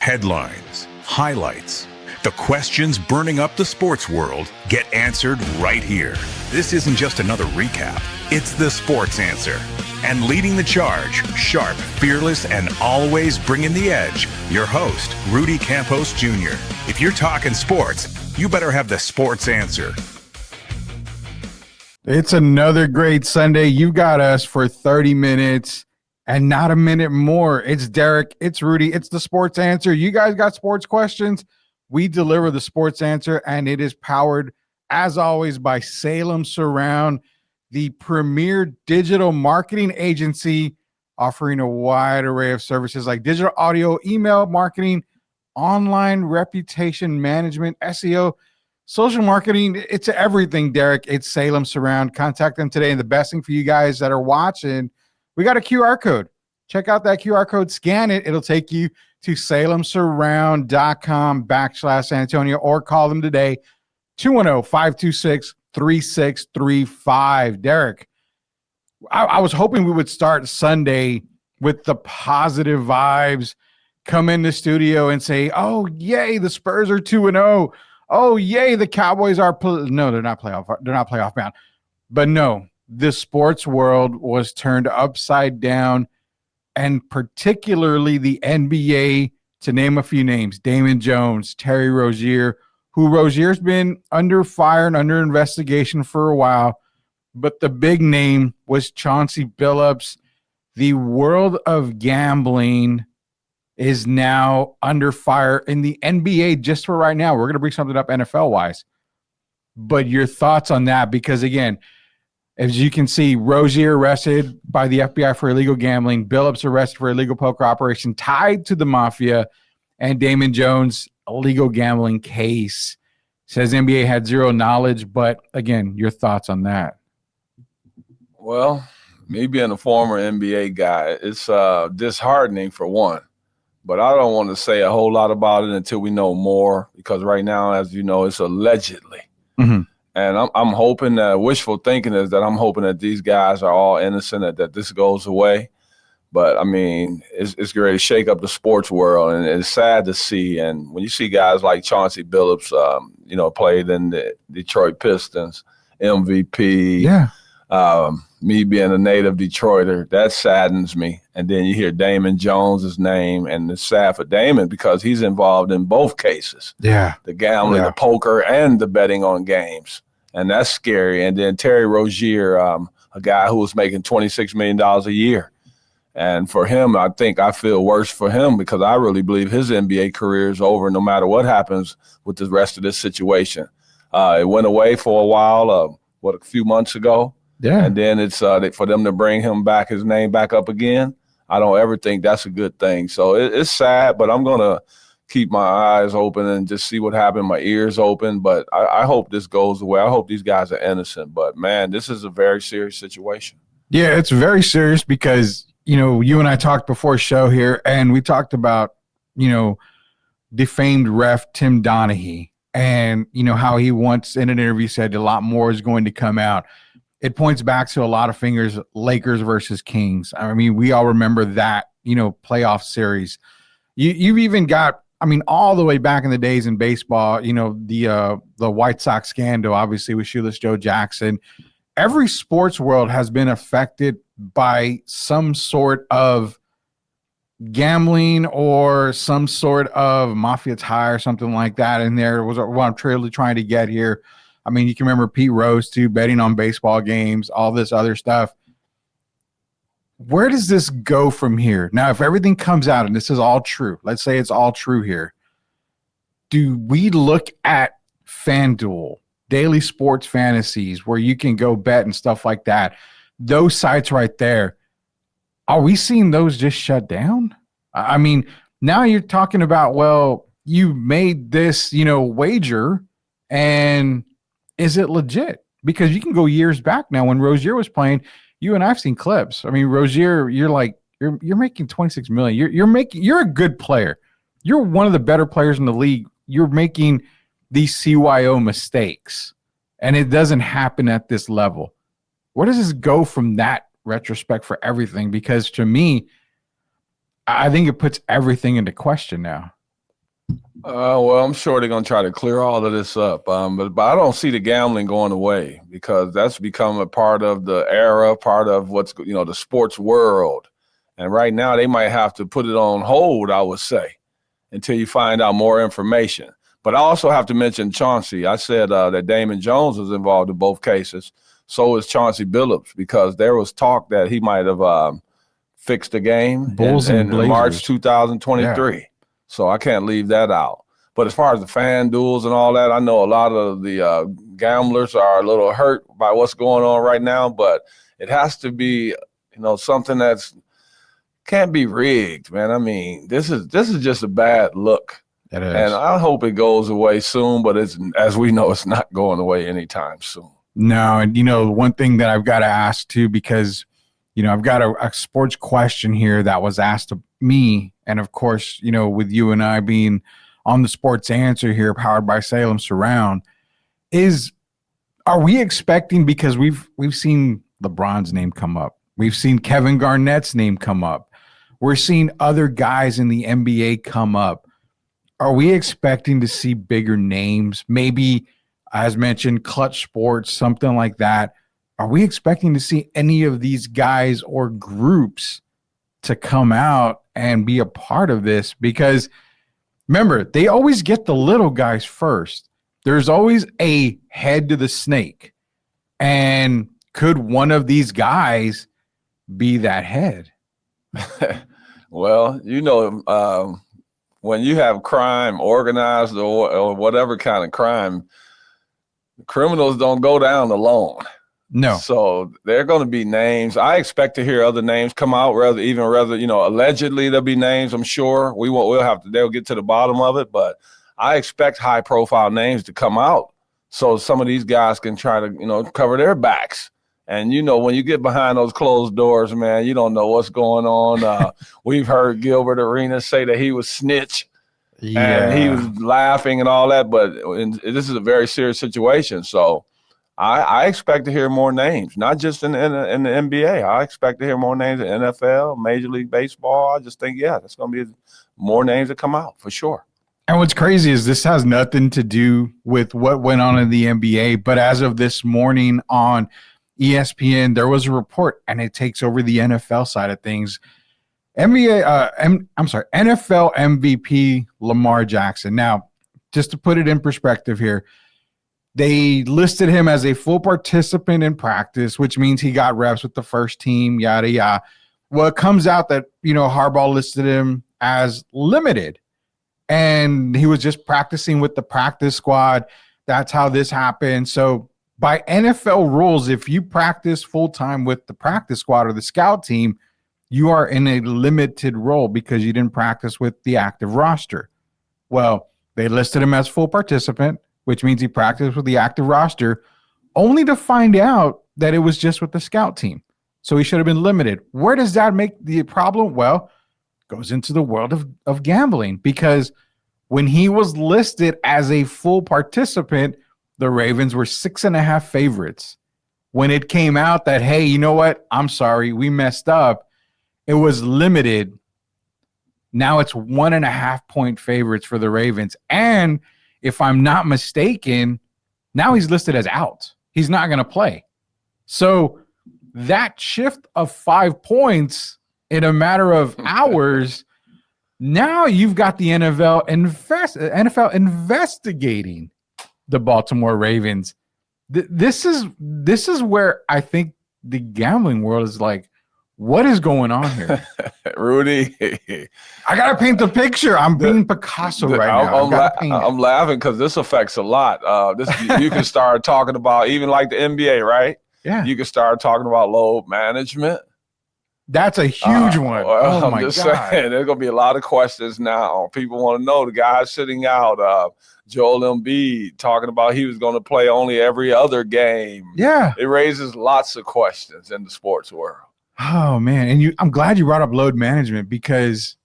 Headlines, highlights, the questions burning up the sports world get answered right here. This isn't just another recap. It's the Sports Answer. And leading the charge, sharp, fearless, and always bringing the edge, your host, Rudy Campos Jr. If you're talking sports, you better have the Sports Answer. It's another great Sunday. You got us for 30 minutes. And not a minute more. It's Derek, it's Rudy, it's the Sports Answer. You guys got sports questions? We deliver the Sports Answer, and it is powered, as always, by Salem Surround, the premier digital marketing agency offering a wide array of services like digital audio, email marketing, online reputation management, SEO, social marketing. It's everything, Derek. It's Salem Surround. Contact them today. And the best thing for you guys that are watching, we got a QR code. Check out that QR code, scan it. It'll take you to salemsurround.com/San Antonio, or call them today, 210-526-3635. Derek, I was hoping we would start Sunday with the positive vibes, come in the studio and say, oh, yay, the Spurs are 2-0. Oh, yay, the Cowboys are no, they're not playoff bound. But no. The sports world was turned upside down, and particularly the NBA, to name a few names, Damon Jones, Terry Rozier, who Rozier's been under fire and under investigation for a while, but the big name was Chauncey Billups. The world of gambling is now under fire in the NBA just for right now. We're going to bring something up NFL-wise. But your thoughts on that, because again, as you can see, Rozier arrested by the FBI for illegal gambling, Billups arrested for illegal poker operation tied to the mafia, and Damon Jones' illegal gambling case. Says NBA had zero knowledge, but again, your thoughts on that? Well, me being a former NBA guy, it's disheartening for one, but I don't want to say a whole lot about it until we know more, because right now, as you know, it's allegedly. Mm-hmm. And I'm hoping that wishful thinking is that I'm hoping that these guys are all innocent, that this goes away. But, I mean, it's going to shake up the sports world, and it's sad to see. And when you see guys like Chauncey Billups, played in the Detroit Pistons, MVP, me being a native Detroiter, that saddens me. And then you hear Damon Jones' name, and it's sad for Damon because he's involved in both cases. Yeah. The gambling, the poker, and the betting on games. And that's scary. And then Terry Rozier, a guy who was making $26 million a year. And for him, I feel worse for him because I really believe his NBA career is over no matter what happens with the rest of this situation. It went away for a while, a few months ago. Yeah. And then it's for them to bring him back, his name back up again. I don't ever think that's a good thing. So it's sad, but I'm going to keep my eyes open and just see what happened, my ears open. But I hope this goes away. I hope these guys are innocent. But, man, this is a very serious situation. Yeah, it's very serious because, you and I talked before show here, and we talked about, defamed ref Tim Donaghy and, how he once in an interview said a lot more is going to come out. It points back to a lot of fingers, Lakers versus Kings. I mean, we all remember that, playoff series. You've even got, all the way back in the days in baseball, the White Sox scandal, obviously, with Shoeless Joe Jackson. Every sports world has been affected by some sort of gambling or some sort of mafia tie or something like that in there. Was what I'm truly trying to get here. You can remember Pete Rose, too, betting on baseball games, all this other stuff. Where does this go from here? Now, if everything comes out and this is all true, let's say it's all true here, do we look at FanDuel, Daily Sports Fantasies, where you can go bet and stuff like that, those sites right there, are we seeing those just shut down? Now you're talking about, well, you made this, wager, and is it legit? Because you can go years back now when Rozier was playing. You and I've seen clips. Rozier, you're making $26 million. You're a good player. You're one of the better players in the league. You're making these CYO mistakes, and it doesn't happen at this level. Where does this go from that retrospect for everything? Because to me, I think it puts everything into question now. Well, I'm sure they're going to try to clear all of this up. But I don't see the gambling going away because that's become a part of the era, part of what's, the sports world. And right now they might have to put it on hold, I would say, until you find out more information. But I also have to mention Chauncey. I said that Damon Jones was involved in both cases. So is Chauncey Billups, because there was talk that he might have fixed the game in March 2023. Yeah. So I can't leave that out. But as far as the fan duels and all that, I know a lot of the gamblers are a little hurt by what's going on right now, but it has to be, something that's can't be rigged, man. I mean, this is just a bad look. It is. And I hope it goes away soon, but as we know, it's not going away anytime soon. No, and one thing that I've got to ask too, because I've got a sports question here that was asked of me, and of course, with you and I being on the Sports Answer here, powered by Salem Surround, are we expecting, because we've seen LeBron's name come up, we've seen Kevin Garnett's name come up, we're seeing other guys in the NBA come up. Are we expecting to see bigger names? Maybe, as mentioned, Clutch Sports, something like that. Are we expecting to see any of these guys or groups to come out and be a part of this? Because remember, they always get the little guys first. There's always a head to the snake. And could one of these guys be that head? Well, when you have crime, organized or whatever kind of crime, criminals don't go down alone. No. So there are going to be names. I expect to hear other names come out, allegedly there'll be names, I'm sure. They'll get to the bottom of it, but I expect high profile names to come out so some of these guys can try to, cover their backs. And, when you get behind those closed doors, man, you don't know what's going on. We've heard Gilbert Arenas say that he was snitch and he was laughing and all that. But this is a very serious situation. So I expect to hear more names, not just in the NBA. I expect to hear more names in NFL, Major League Baseball. I just think, there's going to be more names that come out for sure. And what's crazy is this has nothing to do with what went on in the NBA. But as of this morning on ESPN, there was a report, and it takes over the NFL side of things. NFL MVP Lamar Jackson. Now, just to put it in perspective here, they listed him as a full participant in practice, which means he got reps with the first team, yada, yada. Well, it comes out that, Harbaugh listed him as limited, and he was just practicing with the practice squad. That's how this happened. So by NFL rules, if you practice full-time with the practice squad or the scout team, you are in a limited role because you didn't practice with the active roster. Well, they listed him as full participant, which means he practiced with the active roster, only to find out that it was just with the scout team. So he should have been limited. Where does that make the problem? Well, it goes into the world of gambling, because when he was listed as a full participant, the Ravens were 6.5 favorites. When it came out that, hey, you know what? I'm sorry, we messed up. It was limited. Now it's 1.5 point favorites for the Ravens. And if I'm not mistaken, now he's listed as out. He's not going to play. So that shift of 5 points in a matter of hours, now you've got the NFL investigating the Baltimore Ravens. This is where I think the gambling world is like, what is going on here? Rudy, I gotta paint the picture. I'm being Picasso right now. I'm laughing because this affects a lot. You can start talking about, even like the NBA, right? Yeah. You can start talking about load management. That's a huge one. Well, I'm just saying, there's going to be a lot of questions now. People want to know the guy sitting out, Joel Embiid, talking about he was going to play only every other game. Yeah. It raises lots of questions in the sports world. Oh, man. And I'm glad you brought up load management, because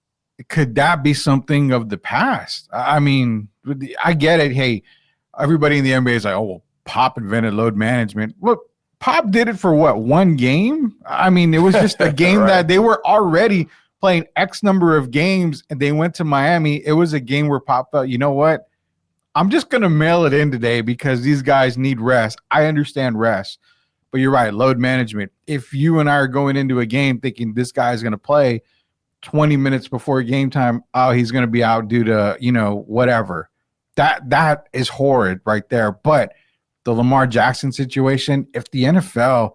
could that be something of the past? I mean, I get it. Hey, everybody in the NBA is like, oh, well, Pop invented load management. Look, Pop did it for what, one game? I mean, it was just a game right. that they were already playing X number of games and they went to Miami, it was a game where Pop felt, you know what? I'm just going to mail it in today because these guys need rest. I understand rest, but you're right. Load management. If you and I are going into a game thinking this guy's going to play 20 minutes before game time, oh, he's going to be out due to, whatever. That is horrid right there. But the Lamar Jackson situation, if the NFL,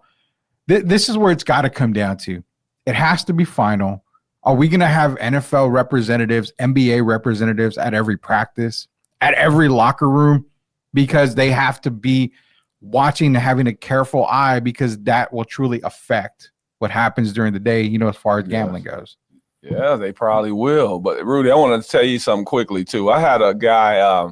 this is where it's got to come down to. It has to be final. Are we going to have NFL representatives, NBA representatives at every practice, at every locker room? Because they have to be watching, having a careful eye, because that will truly affect what happens during the day, as far as gambling goes. Yeah, they probably will. But, Rudy, I want to tell you something quickly, too. I had a guy,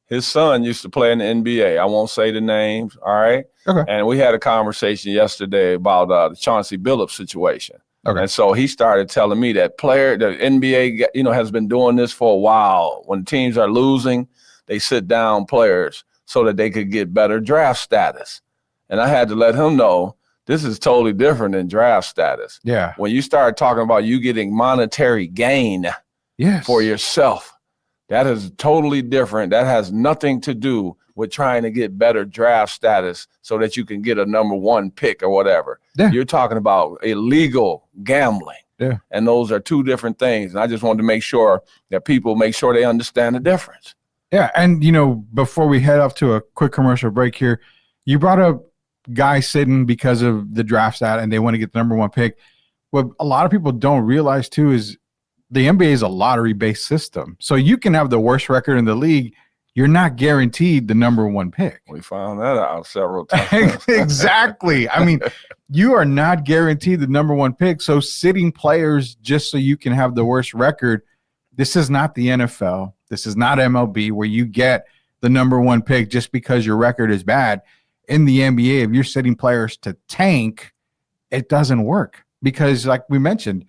his son used to play in the NBA. I won't say the names, all right? Okay. And we had a conversation yesterday about the Chauncey Billups situation. Okay. And so he started telling me that the NBA, has been doing this for a while. When teams are losing, they sit down players so that they could get better draft status. And I had to let him know this is totally different than draft status. Yeah. When you start talking about you getting monetary gain for yourself, that is totally different. That has nothing to do with trying to get better draft status so that you can get a number 1 pick or whatever. Yeah. You're talking about illegal gambling. Yeah. And those are two different things. And I just wanted to make sure that people make sure they understand the difference. Yeah. And, before we head off to a quick commercial break here, you brought up guys sitting because of the draft stat and they want to get the number 1 pick. What a lot of people don't realize, too, is the NBA is a lottery-based system. So you can have the worst record in the league. You're not guaranteed the number 1 pick. We found that out several times. Exactly. I mean, you are not guaranteed the number 1 pick. So sitting players just so you can have the worst record, this is not the NFL. This is not MLB where you get the number 1 pick just because your record is bad. In the NBA, if you're sitting players to tank, it doesn't work because, like we mentioned,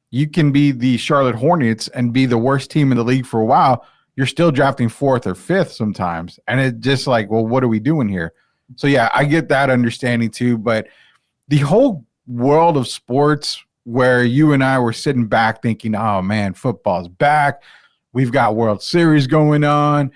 you can be the Charlotte Hornets and be the worst team in the league for a while. You're still drafting 4th or 5th sometimes. And it's just like, well, what are we doing here? So, yeah, I get that understanding too. But the whole world of sports where you and I were sitting back thinking, oh, man, football's back. We've got World Series going on.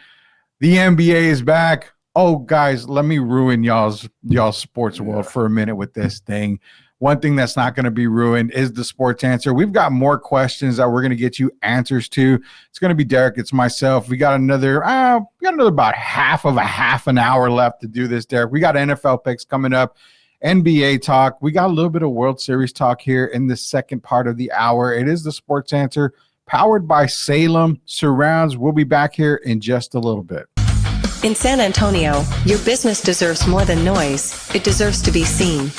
The NBA is back. Oh, guys, let me ruin y'all's sports world for a minute with this thing. One thing that's not going to be ruined is the sports answer. We've got more questions that we're going to get you answers to. It's going to be Derek. It's myself. We got another about half an hour left to do this, Derek. We got NFL picks coming up, NBA talk. We got a little bit of World Series talk here in the second part of the hour. It is the sports answer powered by Salem Surrounds. We'll be back here in just a little bit. In San Antonio, your business deserves more than noise. It deserves to be seen.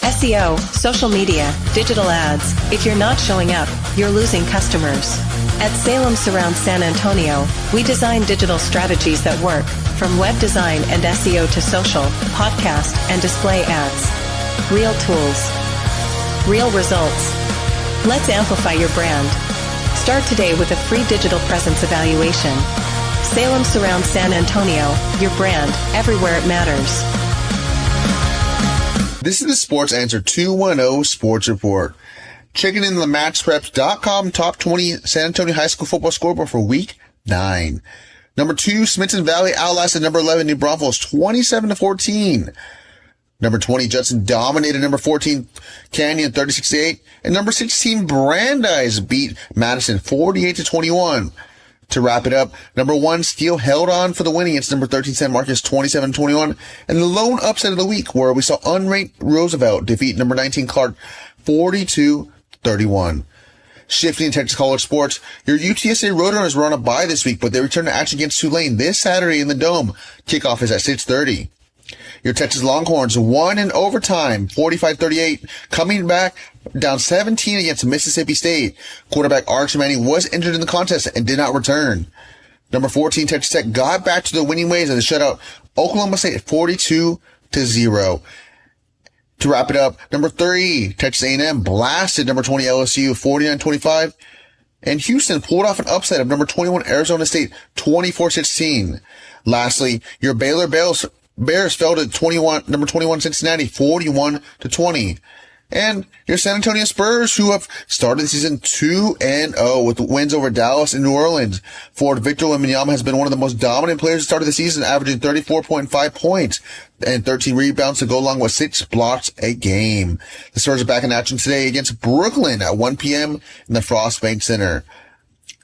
SEO, social media, digital ads. If you're not showing up, you're losing customers. At Salem Surround San Antonio, we design digital strategies that work, from web design and SEO to social, podcast, and display ads. Real tools. Real results. Let's amplify your brand. Start today with a free digital presence evaluation. Salem Surround San Antonio, your brand, everywhere it matters. This is the Sports Answer 210 Sports Report. Checking in the MatchPreps.com top 20 San Antonio High School football scoreboard for Week 9. Number 2, Smithson Valley outlasted number 11 New Braunfels 27-14. Number 20, Judson dominated number 14 Canyon 36-8. And number 16, Brandeis beat Madison 48-21. To wrap it up, number 1, Steele held on for the win against number 13, San Marcos 27-21. And the lone upset of the week, where we saw unranked Roosevelt defeat number 19, Clark 42-31. Shifting to Texas college sports, your UTSA Roadrunners were on a bye this week, but they return to action against Tulane this Saturday in the Dome. Kickoff is at 6:30. Your Texas Longhorns won in overtime, 45-38, coming back down 17 against Mississippi State. Quarterback Arch Manning was injured in the contest and did not return. Number 14, Texas Tech got back to the winning ways as they shut out Oklahoma State 42-0. To wrap it up, number 3, Texas A&M blasted number 20 LSU 49-25. And Houston pulled off an upset of number 21 Arizona State 24-16. Lastly, your Baylor Bears fell to number 21 Cincinnati 41-20. And your San Antonio Spurs, who have started the season 2-0 with wins over Dallas and New Orleans. Forward Victor Wembanyama has been one of the most dominant players to start of the season, averaging 34.5 points and 13 rebounds to go along with 6 blocks a game. The Spurs are back in action today against Brooklyn at 1 p.m. in the Frostbank Center.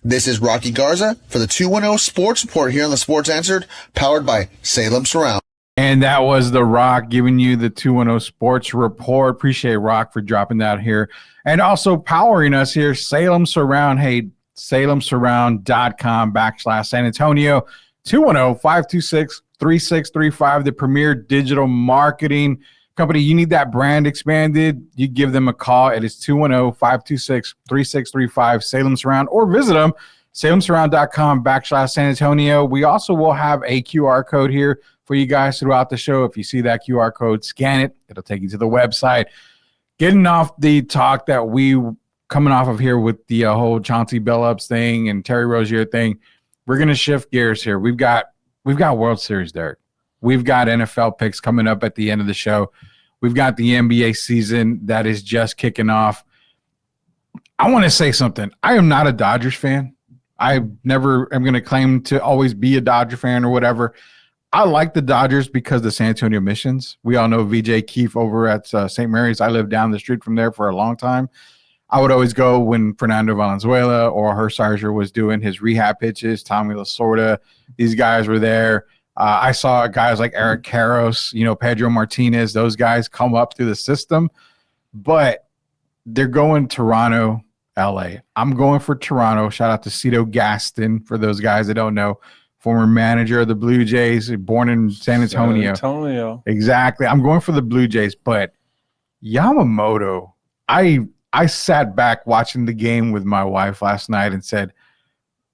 This is Rocky Garza for the 210 Sports Report here on the Sports Answered, powered by Salem Surround. And that was The Rock giving you the 210 Sports Report. Appreciate Rock for dropping that here. And also powering us here, Salem Surround. Hey, salemsurround.com/San Antonio. 210-526-3635, the premier digital marketing company. You need that brand expanded, you give them a call. It is 210-526-3635, Salem Surround, or visit them, salemsurround.com/San Antonio. We also will have a QR code here for you guys throughout the show. If you see that QR code, scan it. It'll take you to the website. Getting off the talk that we coming off of here with the whole Chauncey Billups thing and Terry Rozier thing, we're going to shift gears here. We've got World Series, Derek. We've got NFL picks coming up at the end of the show. We've got the NBA season that is just kicking off. I want to say something. I am not a Dodgers fan. I never am going to claim to always be a Dodger fan or whatever. I like the Dodgers because of the San Antonio Missions. We all know VJ Keefe over at St. Mary's. I lived down the street from there for a long time. I would always go when Fernando Valenzuela or Hershiser was doing his rehab pitches, Tommy Lasorda. These guys were there. I saw guys like Eric Karros, Pedro Martinez, those guys come up through the system. But they're going Toronto, LA. I'm going for Toronto. Shout out to Cito Gaston for those guys that don't know. Former manager of the Blue Jays, born in San Antonio. Exactly. I'm going for the Blue Jays, but Yamamoto, I sat back watching the game with my wife last night and said,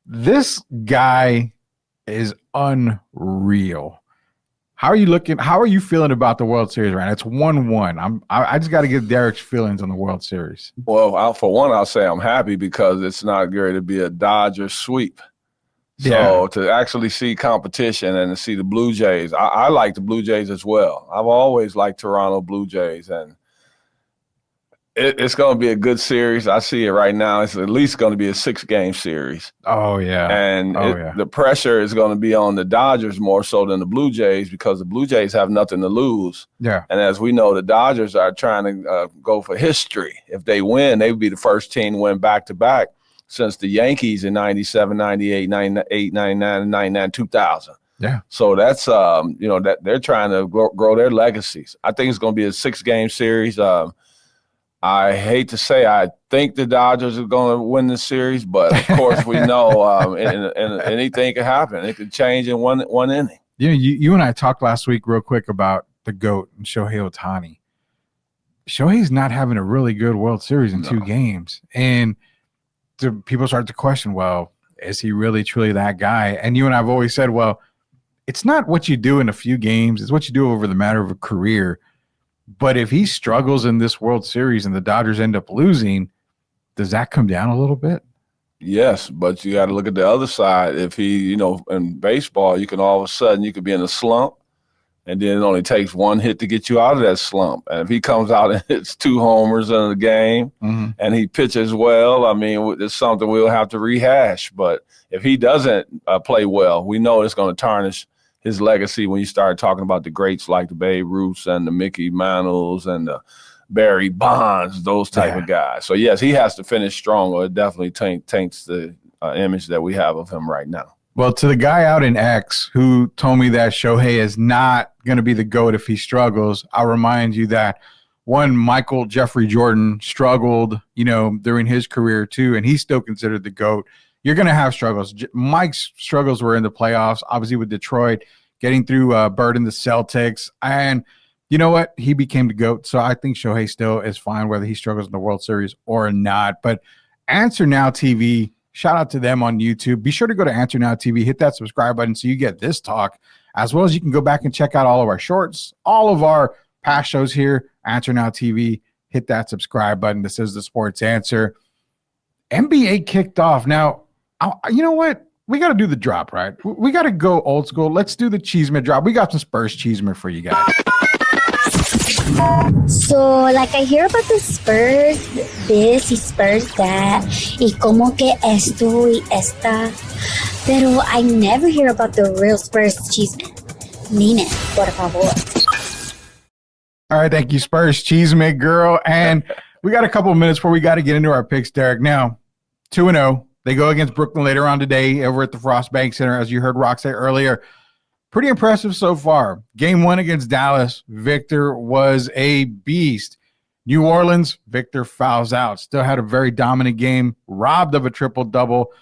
this guy is unreal. How are you looking? How are you feeling about the World Series right now? It's 1-1. I just got to get Derek's feelings on the World Series. Well, for one, I'll say I'm happy because it's not going to be a Dodger sweep. So Yeah. to actually see competition and to see the Blue Jays, I like the Blue Jays as well. I've always liked Toronto Blue Jays, and it's going to be a good series. I see it right now. It's at least going to be a 6-game series. Oh, yeah. And yeah. the pressure is going to be on the Dodgers more so than the Blue Jays because the Blue Jays have nothing to lose. Yeah. And as we know, the Dodgers are trying to go for history. If they win, they would be the first team to win back-to-back since the Yankees in 97, 98, 98, 99, 99, 2000. Yeah. So that's, that they're trying to grow their legacies. I think it's going to be a 6-game series. I hate to say I think the Dodgers are going to win the series, but of course we know and anything can happen. It could change in one inning. You and I talked last week real quick about the GOAT and Shohei Ohtani. Shohei's not having a really good World Series in 2 games. And people start to question, well, is he really truly that guy? And you and I have always said, well, it's not what you do in a few games. It's what you do over the matter of a career. But if he struggles in this World Series and the Dodgers end up losing, does that come down a little bit? Yes, but you got to look at the other side. If he, in baseball, you could all of a sudden you could be in a slump, and then it only takes one hit to get you out of that slump. And if he comes out and hits 2 homers in the game and he pitches well, I mean, it's something we'll have to rehash. But if he doesn't play well, we know it's going to tarnish his legacy when you start talking about the greats like the Babe Ruths and the Mickey Mantles and the Barry Bonds, those type of guys. So, yes, he has to finish strong or it definitely taints the image that we have of him right now. Well, to the guy out in X who told me that Shohei is not going to be the GOAT if he struggles, I'll remind you that one, Michael Jeffrey Jordan struggled, during his career too, and he's still considered the GOAT. You're going to have struggles. Mike's struggles were in the playoffs, obviously with Detroit, getting through Bird and the Celtics. And you know what? He became the GOAT. So I think Shohei still is fine whether he struggles in the World Series or not. But Answer Now TV, shout out to them on YouTube. Be sure to go to Answer Now TV, hit that subscribe button so you get this talk, as well as you can go back and check out all of our shorts, all of our past shows here. Answer Now TV, hit that subscribe button. This is the Sports Answer. NBA kicked off. Now, you know what? We got to do the drop, right? We got to go old school. Let's do the Cheeseme drop. We got some Spurs Cheeseme for you guys. So, like, I hear about the Spurs this y Spurs that, y como que esto y esta, pero I never hear about the real Spurs Cheeseme. Nina, por favor. All right, thank you, Spurs Cheeseme girl. And we got a couple of minutes before we got to get into our picks, Derek. Now, 2-0. They go against Brooklyn later on today over at the Frost Bank Center, as you heard Rock say earlier. Pretty impressive so far. Game 1 against Dallas, Victor was a beast. New Orleans, Victor fouls out. Still had a very dominant game, robbed of a triple-double.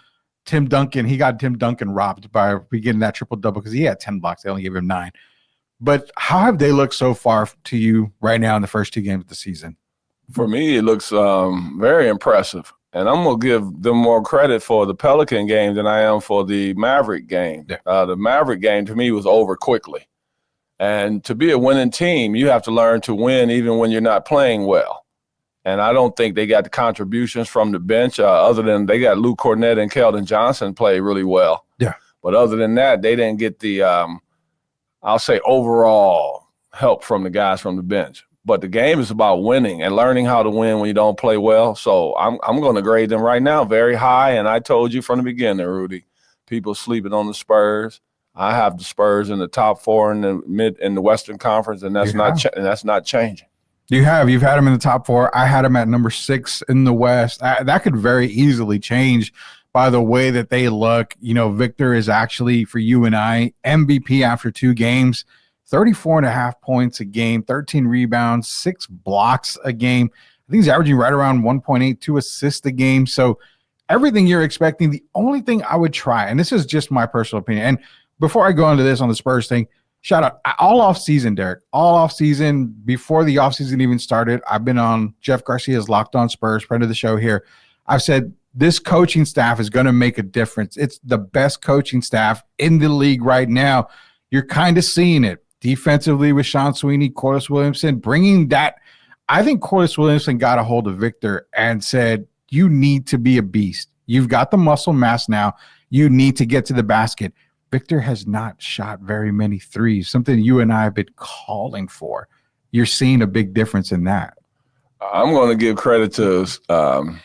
Tim Duncan robbed by getting that triple-double because he had 10 blocks. They only gave him 9. But how have they looked so far to you right now in the first 2 games of the season? For me, it looks very impressive. And I'm going to give them more credit for the Pelican game than I am for the Maverick game. Yeah. The Maverick game, to me, was over quickly. And to be a winning team, you have to learn to win even when you're not playing well. And I don't think they got the contributions from the bench other than they got Luke Cornett and Keldon Johnson play really well. Yeah. But other than that, they didn't get the, I'll say, overall help from the guys from the bench. But the game is about winning and learning how to win when you don't play well. So I'm going to grade them right now very high. And I told you from the beginning, Rudy, people sleeping on the Spurs. I have the Spurs in the top 4 in the Western Conference, and that's not changing. You've had them in the top 4. I had them at number 6 in the West. That could very easily change by the way that they look. You know, Victor is actually, for you and I, MVP after 2 games. 34.5 points a game, 13 rebounds, 6 blocks a game. I think he's averaging right around 1.82 assists a game. So everything you're expecting, the only thing I would try, and this is just my personal opinion, and before I go into this on the Spurs thing, shout out all off season, Derek, all off season, before the off season even started, I've been on Jeff Garcia's Locked On Spurs, friend of the show here. I've said this coaching staff is going to make a difference. It's the best coaching staff in the league right now. You're kind of seeing it. Defensively with Sean Sweeney, Corliss Williamson, bringing that. I think Corliss Williamson got a hold of Victor and said, you need to be a beast. You've got the muscle mass now. You need to get to the basket. Victor has not shot very many threes, something you and I have been calling for. You're seeing a big difference in that. I'm going to give credit to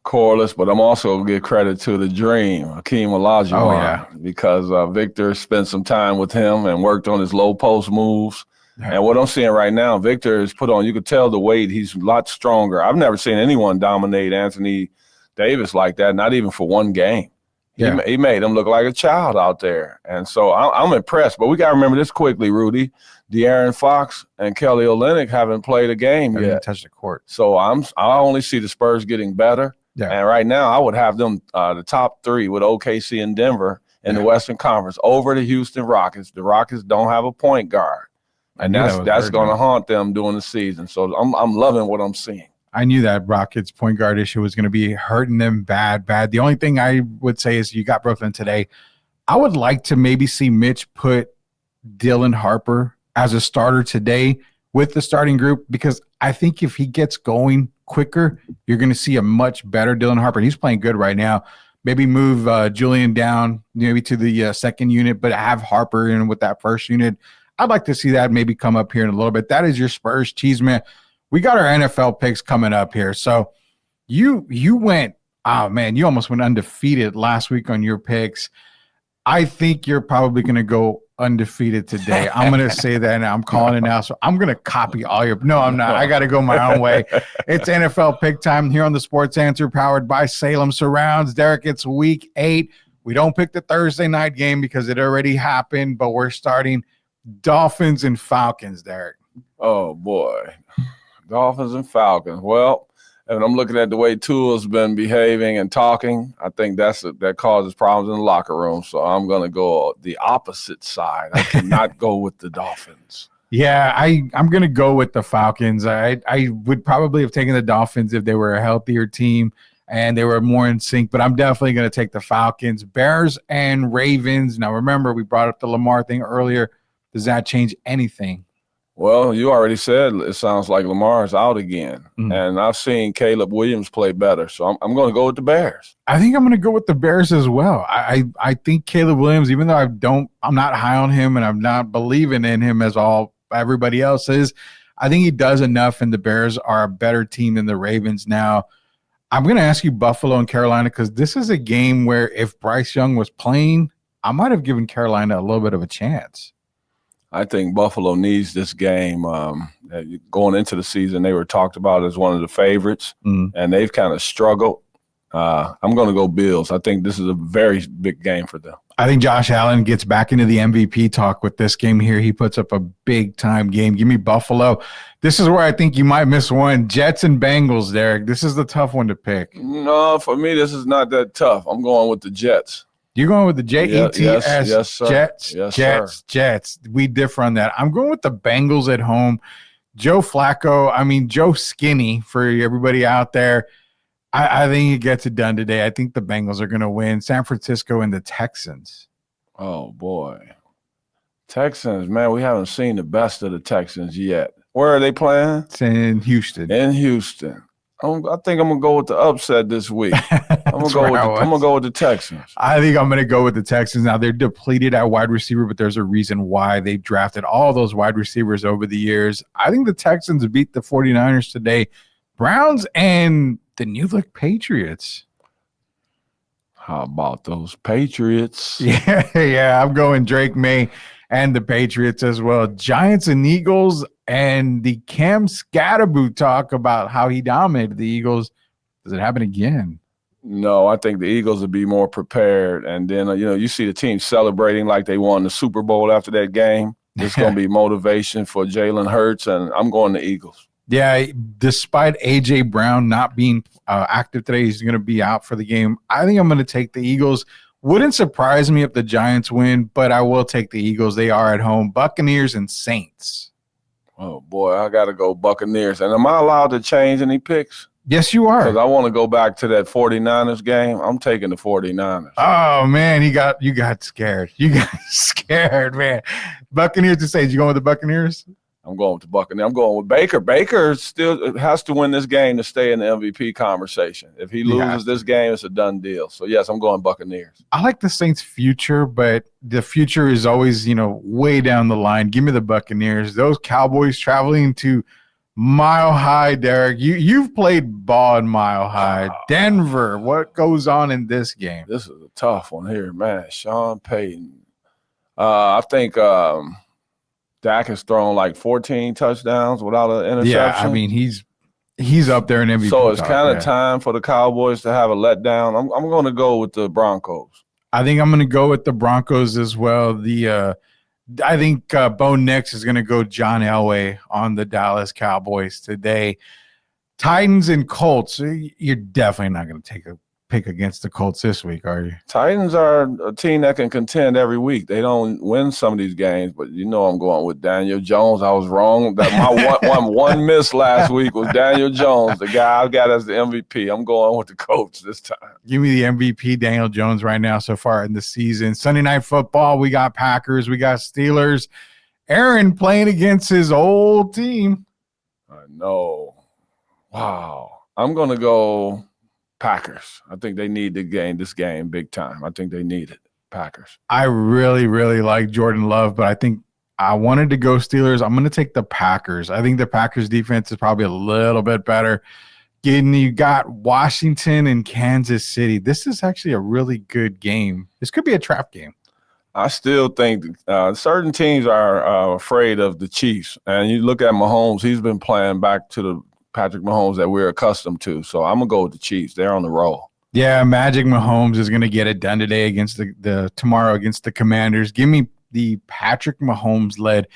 Corliss, but I'm also going to give credit to the Dream, Hakeem Olajuwon, because Victor spent some time with him and worked on his low post moves. Yeah. And what I'm seeing right now, Victor is put on, you could tell the weight, he's a lot stronger. I've never seen anyone dominate Anthony Davis like that, not even for 1 game. Yeah. He made him look like a child out there. And so I'm impressed. But we got to remember this quickly, Rudy. De'Aaron Fox and Kelly Olynyk haven't played a game yet. Touched the court. So I only see the Spurs getting better. Yeah. And right now I would have them the top 3 with OKC and Denver in the Western Conference over the Houston Rockets. The Rockets don't have a point guard. And that's going to haunt them during the season. So I'm loving what I'm seeing. I knew that Rockets point guard issue was going to be hurting them bad. The only thing I would say is you got Brooklyn today. I would like to maybe see Mitch put Dylan Harper as a starter today with the starting group, because I think if he gets going quicker, you're going to see a much better Dylan Harper. He's playing good right now. Maybe move Julian down maybe to the second unit, but have Harper in with that first unit. I'd like to see that maybe come up here in a little bit. That is your Spurs Cheeseme. We got our NFL picks coming up here. So you went, oh man, you almost went undefeated last week on your picks. I think you're probably going to go undefeated today. I'm going to say that now. I'm calling it now. So I'm going to copy all your – no, I'm not. I got to go my own way. It's NFL pick time here on the Sports Answer, powered by Salem Surrounds. Derek, it's week 8. We don't pick the Thursday night game because it already happened, but we're starting Dolphins and Falcons, Derek. Oh, boy. Dolphins and Falcons. Well, and I'm looking at the way Tua's been behaving and talking. I think that causes problems in the locker room. So I'm going to go the opposite side. I cannot go with the Dolphins. Yeah, I'm going to go with the Falcons. I would probably have taken the Dolphins if they were a healthier team and they were more in sync, but I'm definitely going to take the Falcons. Bears and Ravens. Now, remember, we brought up the Lamar thing earlier. Does that change anything? Well, you already said it sounds like Lamar is out again. Mm-hmm. And I've seen Caleb Williams play better. So I'm going to go with the Bears. I think I'm going to go with the Bears as well. I think Caleb Williams, even though I'm not high on him and I'm not believing in him as everybody else is, I think he does enough, and the Bears are a better team than the Ravens. Now, I'm going to ask you Buffalo and Carolina, because this is a game where if Bryce Young was playing, I might have given Carolina a little bit of a chance. I think Buffalo needs this game. Going into the season, they were talked about as one of the favorites, and they've kind of struggled. I'm going to go Bills. I think this is a very big game for them. I think Josh Allen gets back into the MVP talk with this game here. He puts up a big-time game. Give me Buffalo. This is where I think you might miss one. Jets and Bengals, Derek. This is the tough one to pick. No, for me, this is not that tough. I'm going with the Jets. You're going with the Jets? Yes, sir. Jets, yes, Jets, sir. Jets. We differ on that. I'm going with the Bengals at home. Joe Skinny for everybody out there. I think he gets it done today. I think the Bengals are going to win. San Francisco and the Texans. Oh, boy. Texans, man, we haven't seen the best of the Texans yet. Where are they playing? It's in Houston. In Houston. I think I'm going to go with the upset this week. I'm going to go with the Texans. I think I'm going to go with the Texans. Now, they're depleted at wide receiver, but there's a reason why they drafted all those wide receivers over the years. I think the Texans beat the 49ers today. Browns and the New Look Patriots. How about those Patriots? Yeah, I'm going Drake May and the Patriots as well. Giants and Eagles, and the Cam Scatterboot talk about how he dominated the Eagles. Does it happen again? No, I think the Eagles will be more prepared. And then, you see the team celebrating like they won the Super Bowl after that game. It's going to be motivation for Jalen Hurts, and I'm going to Eagles. Yeah, despite A.J. Brown not being active today, he's going to be out for the game. I think I'm going to take the Eagles. Wouldn't surprise me if the Giants win, but I will take the Eagles. They are at home. Buccaneers and Saints. Oh, boy, I got to go Buccaneers. And am I allowed to change any picks? Yes, you are. Because I want to go back to that 49ers game. I'm taking the 49ers. Oh, man, you got scared. You got scared, man. Buccaneers to Saints. You going with the Buccaneers? I'm going with the Buccaneers. I'm going with Baker. Baker still has to win this game to stay in the MVP conversation. If he loses this game, it's a done deal. So, yes, I'm going Buccaneers. I like the Saints' future, but the future is always, way down the line. Give me the Buccaneers. Those Cowboys traveling to Mile High, Derek. You've played ball in Mile High. Denver, what goes on in this game? This is a tough one here, man. Sean Payton. I think Dak has thrown like 14 touchdowns without an interception. Yeah, I mean, he's up there in MVP. So it's kind of time for the Cowboys to have a letdown. I'm going to go with the Broncos. I think I'm going to go with the Broncos as well. I think Bo Nix is going to go John Elway on the Dallas Cowboys today. Titans and Colts. You're definitely not going to take a pick against the Colts this week, are you? Titans are a team that can contend every week. They don't win some of these games, but I'm going with Daniel Jones. I was wrong. That my one miss last week was Daniel Jones, the guy I've got as the MVP. I'm going with the Colts this time. Give me the MVP, Daniel Jones, right now so far in the season. Sunday Night Football, we got Packers, we got Steelers. Aaron playing against his old team. I know. Wow. I'm going to go Packers. I think they need this game big time. I think they need it. Packers. I really, really like Jordan Love, but I think I wanted to go Steelers. I'm going to take the Packers. I think the Packers defense is probably a little bit better. You got Washington and Kansas City. This is actually a really good game. This could be a trap game. I still think certain teams are afraid of the Chiefs. And you look at Mahomes, he's been playing back to the Patrick Mahomes that we're accustomed to. So I'm going to go with the Chiefs. They're on the roll. Yeah, Magic Mahomes is going to get it done today against tomorrow against the Commanders. Give me the Patrick Mahomes-led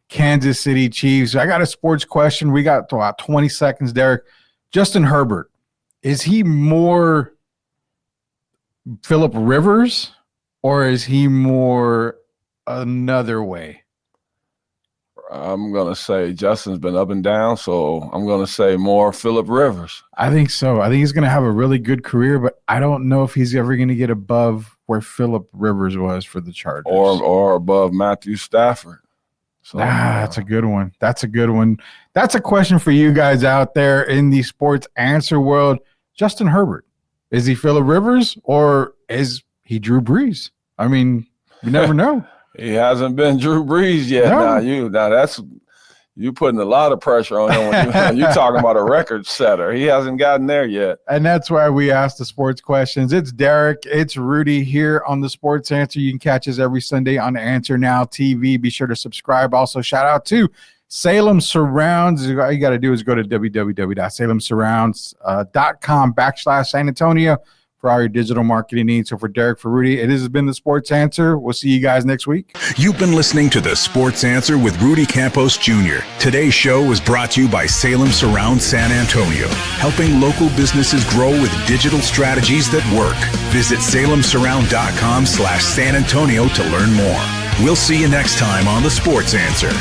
Kansas City Chiefs. I got a sports question. We got about 20 seconds, Derek. Justin Herbert, is he more Phillip Rivers or is he more another way? I'm going to say Justin's been up and down, so I'm going to say more Phillip Rivers. I think so. I think he's going to have a really good career, but I don't know if he's ever going to get above where Phillip Rivers was for the Chargers. Or above Matthew Stafford. So, that's a good one. That's a good one. That's a question for you guys out there in the sports answer world. Justin Herbert, is he Phillip Rivers or is he Drew Brees? I mean, you never know. He hasn't been Drew Brees yet. No. Now that's You're putting a lot of pressure on him when you're talking about a record setter. He hasn't gotten there yet. And that's why we ask the sports questions. It's Derek. It's Rudy here on the Sports Answer. You can catch us every Sunday on Answer Now TV. Be sure to subscribe. Also, shout out to Salem Surrounds. All you got to do is go to www.salemsurrounds.com/San Antonio for all your digital marketing needs. So for Derek, for Rudy, it has been the Sports Answer. We'll see you guys next week. You've been listening to the Sports Answer with Rudy Campos Jr. Today's show was brought to you by Salem Surround San Antonio, helping local businesses grow with digital strategies that work. Visit salemsurround.com/San Antonio to learn more. We'll see you next time on the Sports Answer.